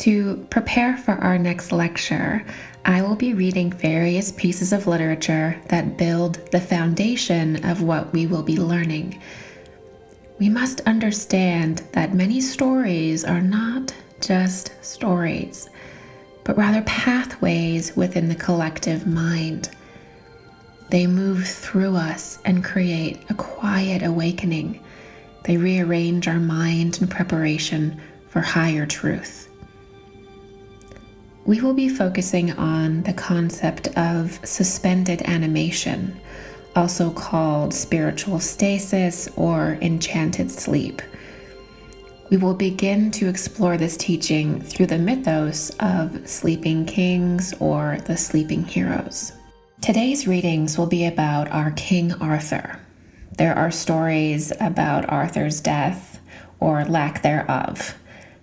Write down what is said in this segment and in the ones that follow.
To prepare for our next lecture, I will be reading various pieces of literature that build the foundation of what we will be learning. We must understand that many stories are not just stories, but rather pathways within the collective mind. They move through us and create a quiet awakening. They rearrange our mind in preparation for higher truth. We will be focusing on the concept of suspended animation, also called spiritual stasis or enchanted sleep. We will begin to explore this teaching through the mythos of sleeping kings or the sleeping heroes. Today's readings will be about our King Arthur. There are stories about Arthur's death or lack thereof,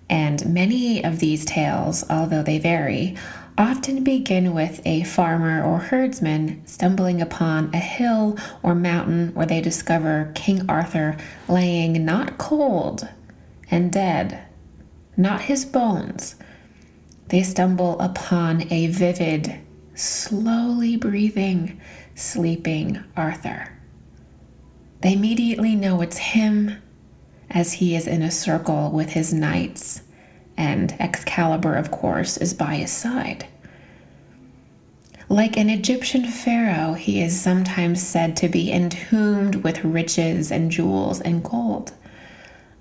and many of these tales, although they vary, often begin with a farmer or herdsman stumbling upon a hill or mountain where they discover King Arthur laying not cold and dead, not his bones. They stumble upon a vivid, slowly breathing, sleeping Arthur. They immediately know it's him, as he is in a circle with his knights, and Excalibur, of course, is by his side. Like an Egyptian pharaoh, he is sometimes said to be entombed with riches and jewels and gold.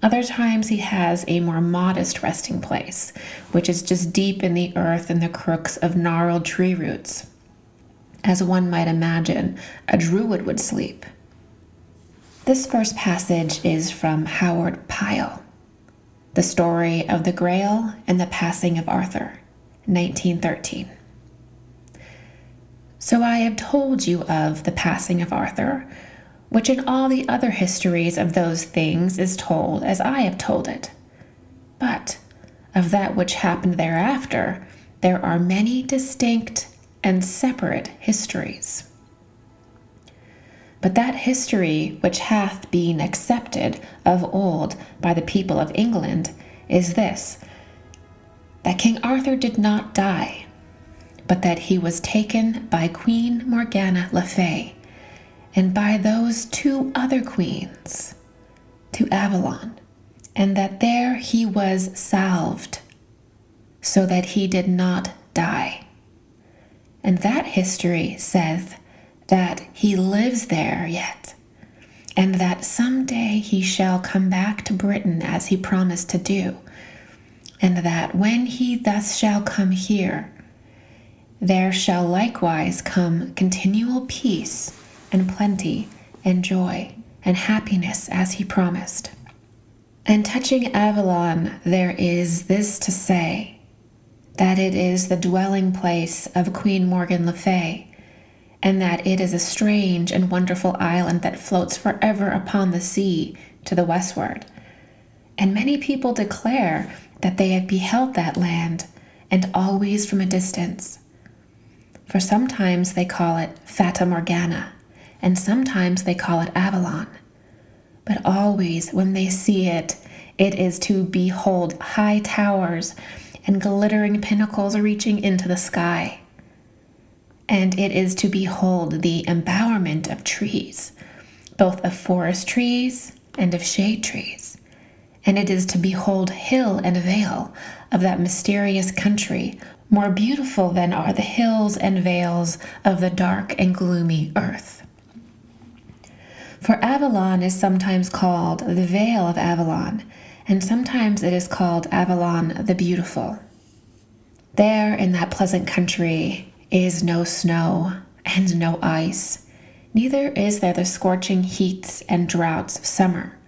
Other times he has a more modest resting place, which is just deep in the earth in the crooks of gnarled tree roots, as one might imagine a druid would sleep. This first passage is from Howard Pyle, The Story of the Grail and the Passing of Arthur, 1913. So I have told you of the passing of Arthur, which in all the other histories of those things is told as I have told it. But of that which happened thereafter, there are many distinct and separate histories. But that history which hath been accepted of old by the people of England is this, that King Arthur did not die, but that he was taken by Queen Morgana le Fay, and by those two other queens, to Avalon, and that there he was salved, so that he did not die. And that history saith that he lives there yet, and that someday he shall come back to Britain as he promised to do, and that when he thus shall come here, there shall likewise come continual peace and plenty and joy and happiness as he promised. And touching Avalon, there is this to say, that it is the dwelling place of Queen Morgan le Fay, and that it is a strange and wonderful island that floats forever upon the sea to the westward. And many people declare that they have beheld that land, and always from a distance. For sometimes they call it Fata Morgana, and sometimes they call it Avalon. But always when they see it, it is to behold high towers and glittering pinnacles reaching into the sky. And it is to behold the embowerment of trees, both of forest trees and of shade trees. And it is to behold hill and vale of that mysterious country, more beautiful than are the hills and vales of the dark and gloomy earth. For Avalon is sometimes called the Vale of Avalon, and sometimes it is called Avalon the Beautiful. There in that pleasant country is no snow and no ice, neither is there the scorching heats and droughts of summer,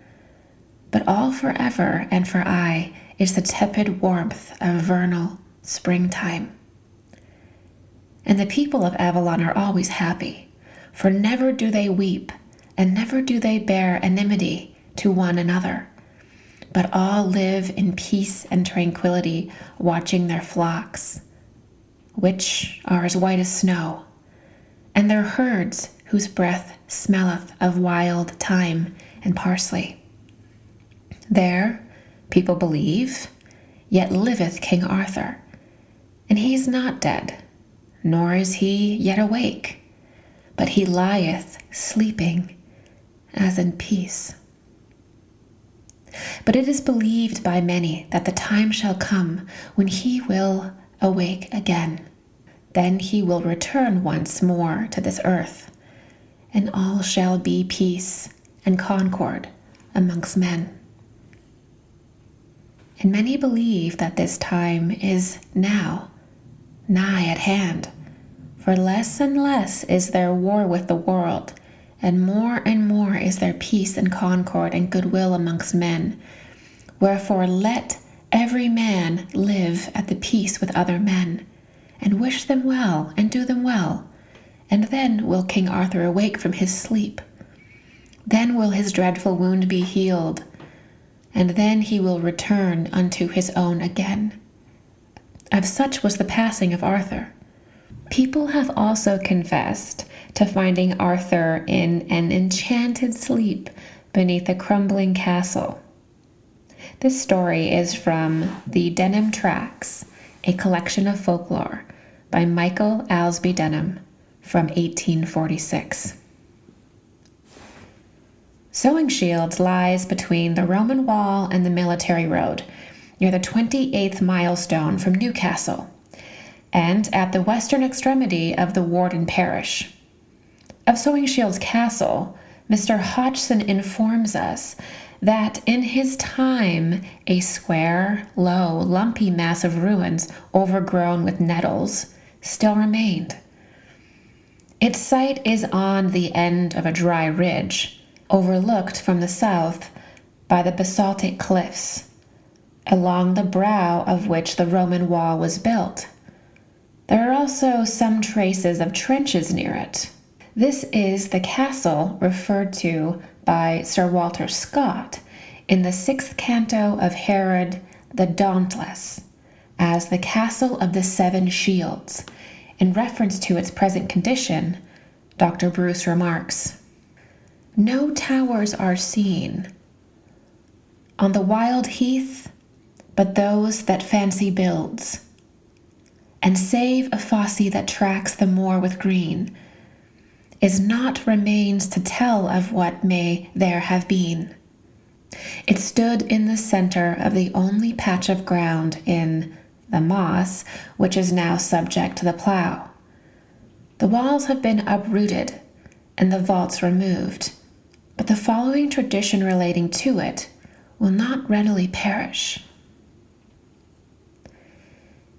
but all forever and for aye is the tepid warmth of vernal springtime. And the people of Avalon are always happy, for never do they weep, and never do they bear enmity to one another, but all live in peace and tranquility, watching their flocks, which are as white as snow, and their herds whose breath smelleth of wild thyme and parsley. There, people believe, yet liveth King Arthur, and he is not dead, nor is he yet awake, but he lieth sleeping as in peace. But it is believed by many that the time shall come when he will awake again. Then he will return once more to this earth, and all shall be peace and concord amongst men. And many believe that this time is now, nigh at hand, for less and less is there war with the world, and more is there peace and concord and goodwill amongst men. Wherefore let every man live at the peace with other men, and wish them well, and do them well. And then will King Arthur awake from his sleep. Then will his dreadful wound be healed, and then he will return unto his own again. Of such was the passing of Arthur. People have also confessed to finding Arthur in an enchanted sleep beneath a crumbling castle. This story is from the Denham Tracts, a collection of folklore by Michael Alsby Denham from 1846. Sewing Shields lies between the Roman wall and the military road, near the 28th milestone from Newcastle, and at the western extremity of the Warden parish. Of Sewing Shields Castle, Mr. Hodgson informs us that in his time a square, low, lumpy mass of ruins overgrown with nettles still remained. Its site is on the end of a dry ridge, overlooked from the south by the basaltic cliffs, along the brow of which the Roman wall was built. There are also some traces of trenches near it. This is the castle referred to by Sir Walter Scott in the 6th canto of Herod the Dauntless as the Castle of the Seven Shields. In reference to its present condition, Dr. Bruce remarks, "No towers are seen on the wild heath but those that fancy builds, and save a fosse that tracks the moor with green, is not remains to tell of what may there have been. It stood in the center of the only patch of ground in the moss which is now subject to the plough. The walls have been uprooted and the vaults removed, but the following tradition relating to it will not readily perish.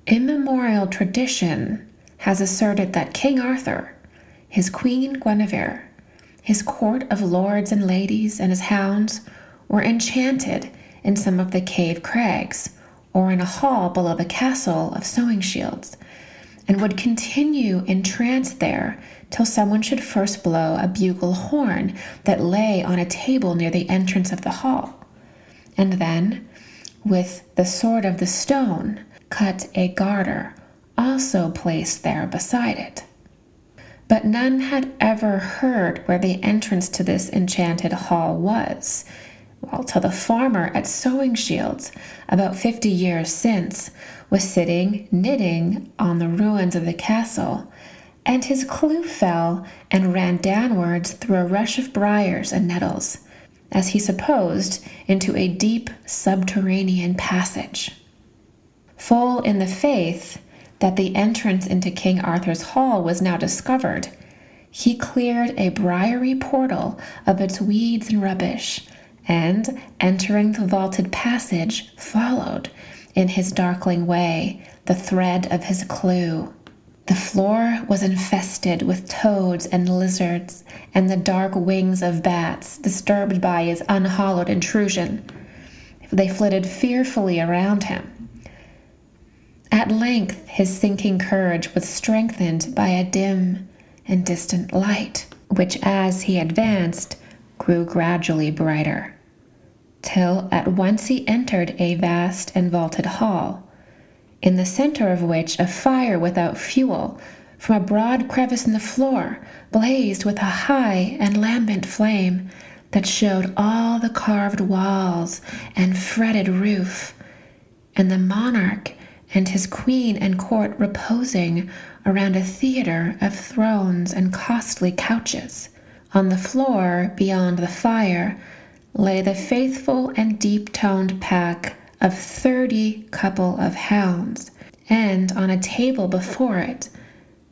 Immemorial tradition has asserted that King Arthur, his Queen Guinevere, his court of lords and ladies, and his hounds were enchanted in some of the cave crags, or in a hall below the castle of Sewing Shields, and would continue entranced there till someone should first blow a bugle horn that lay on a table near the entrance of the hall, and then, with the sword of the stone, cut a garter, also placed there beside it. But none had ever heard where the entrance to this enchanted hall was, well, till the farmer at Sewing Shields, about 50 years since, was sitting knitting on the ruins of the castle, and his clue fell and ran downwards through a rush of briars and nettles, as he supposed, into a deep subterranean passage. Full in the faith that the entrance into King Arthur's hall was now discovered, he cleared a briery portal of its weeds and rubbish, and, entering the vaulted passage, followed, in his darkling way, the thread of his clue. The floor was infested with toads and lizards, and the dark wings of bats, disturbed by his unhallowed intrusion. They flitted fearfully around him. At length his sinking courage was strengthened by a dim and distant light, which as he advanced grew gradually brighter, till at once he entered a vast and vaulted hall, in the center of which a fire without fuel from a broad crevice in the floor blazed with a high and lambent flame that showed all the carved walls and fretted roof, and the monarch and his queen and court reposing around a theater of thrones and costly couches. On the floor beyond the fire lay the faithful and deep-toned pack of 30 couple of hounds, and on a table before it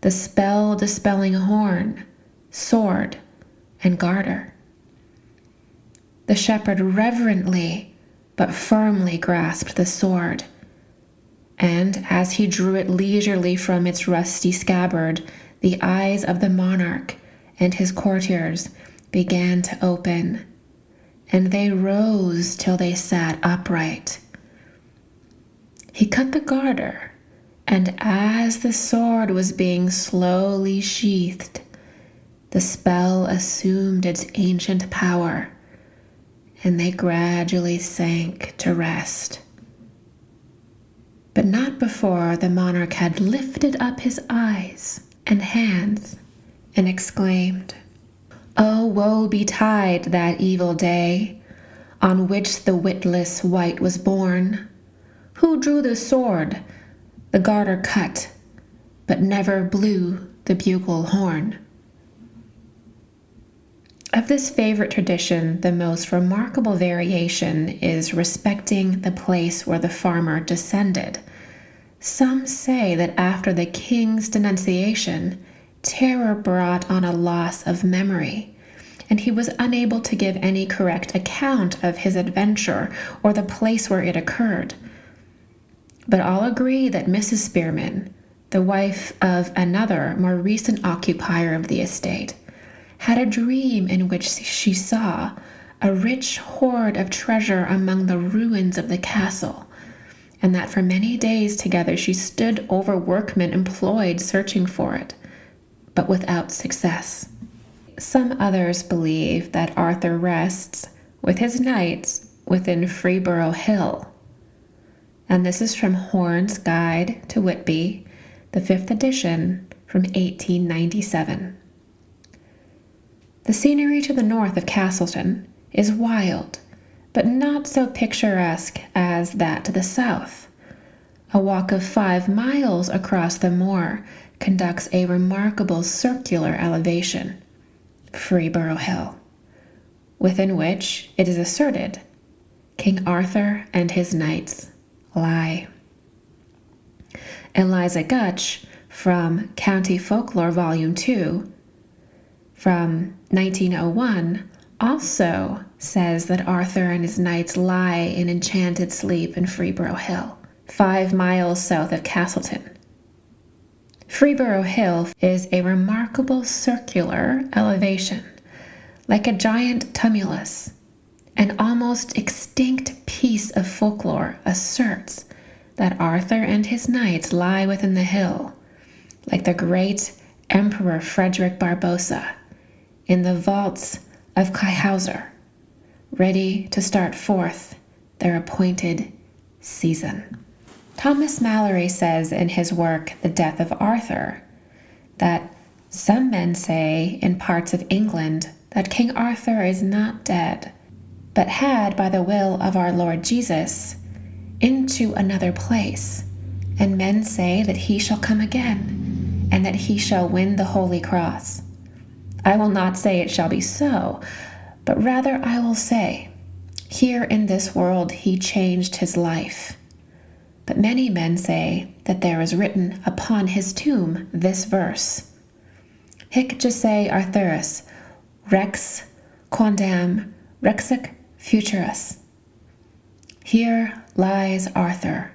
the spell-dispelling horn, sword, and garter. The shepherd reverently but firmly grasped the sword, and as he drew it leisurely from its rusty scabbard, the eyes of the monarch and his courtiers began to open, and they rose till they sat upright. He cut the garter, and as the sword was being slowly sheathed, the spell assumed its ancient power, and they gradually sank to rest. But not before the monarch had lifted up his eyes and hands and exclaimed, "Oh, woe betide that evil day on which the witless wight was born, who drew the sword, the garter cut, but never blew the bugle horn." Of this favorite tradition, the most remarkable variation is respecting the place where the farmer descended. Some say that after the king's denunciation, terror brought on a loss of memory, and he was unable to give any correct account of his adventure or the place where it occurred. But all agree that Mrs. Spearman, the wife of another, more recent occupier of the estate, had a dream in which she saw a rich hoard of treasure among the ruins of the castle, and that for many days together she stood over workmen employed searching for it, but without success. Some others believe that Arthur rests with his knights within Freeborough Hill, and this is from Horne's Guide to Whitby, the 5th edition from 1897. The scenery to the north of Castleton is wild, but not so picturesque as that to the south. A walk of 5 miles across the moor conducts a remarkable circular elevation, Freeborough Hill, within which, it is asserted, King Arthur and his knights lie. Eliza Gutch, from County Folklore Volume 2, from 1901, also says that Arthur and his knights lie in enchanted sleep in Freeborough Hill, 5 miles south of Castleton. Freeborough Hill is a remarkable circular elevation, like a giant tumulus. An almost extinct piece of folklore asserts that Arthur and his knights lie within the hill, like the great Emperor Frederick Barbarossa, in the vaults of Kyhauser, ready to start forth their appointed season. Thomas Mallory says in his work, The Death of Arthur, that some men say in parts of England that King Arthur is not dead, but had, by the will of our Lord Jesus, into another place, and men say that he shall come again, and that he shall win the Holy Cross. I will not say it shall be so, but rather I will say, here in this world he changed his life. But many men say that there is written upon his tomb this verse, Hic jesse Arthurus, rex quondam rexic futurus. Here lies Arthur,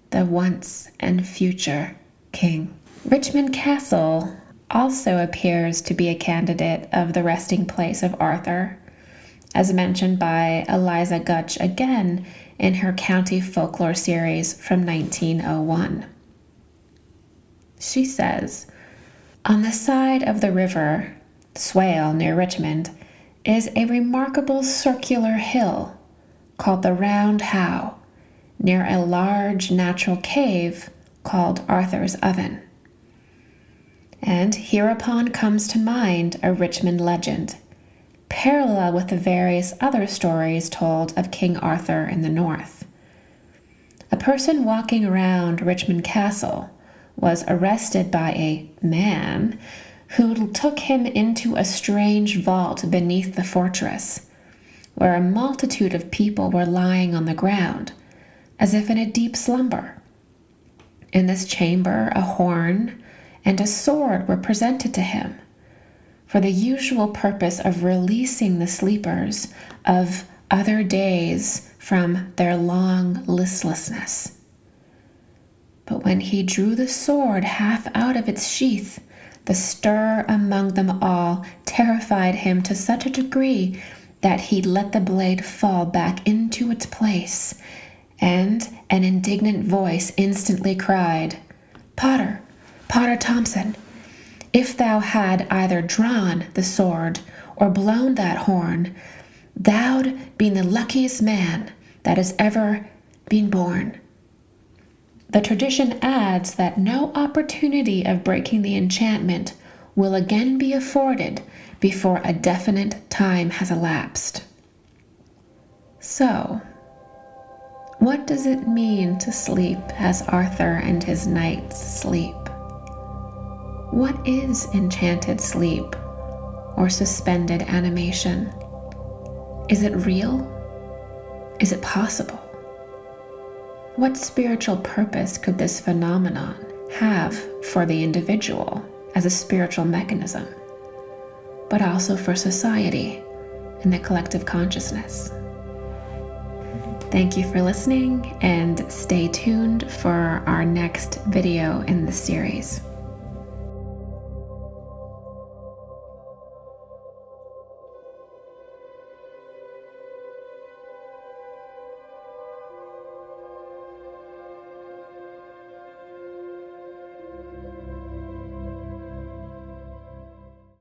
the once and future king. Richmond Castle also appears to be a candidate of the resting place of Arthur, as mentioned by Eliza Gutch again in her County Folklore series from 1901. She says, on the side of the river Swale near Richmond is a remarkable circular hill called the Round How, near a large natural cave called Arthur's Oven. And hereupon comes to mind a Richmond legend, parallel with the various other stories told of King Arthur in the north. A person walking around Richmond Castle was arrested by a man who took him into a strange vault beneath the fortress, where a multitude of people were lying on the ground, as if in a deep slumber. In this chamber, a horn and a sword were presented to him, for the usual purpose of releasing the sleepers of other days from their long listlessness. But when he drew the sword half out of its sheath, the stir among them all terrified him to such a degree that he let the blade fall back into its place, and an indignant voice instantly cried, "Potter, Potter Thompson, if thou had either drawn the sword or blown that horn, thou'd been the luckiest man that has ever been born." The tradition adds that no opportunity of breaking the enchantment will again be afforded before a definite time has elapsed. So, what does it mean to sleep as Arthur and his knights sleep? What is enchanted sleep or suspended animation? Is it real? Is it possible? What spiritual purpose could this phenomenon have for the individual as a spiritual mechanism, but also for society and the collective consciousness? Thank you for listening, and stay tuned for our next video in this series.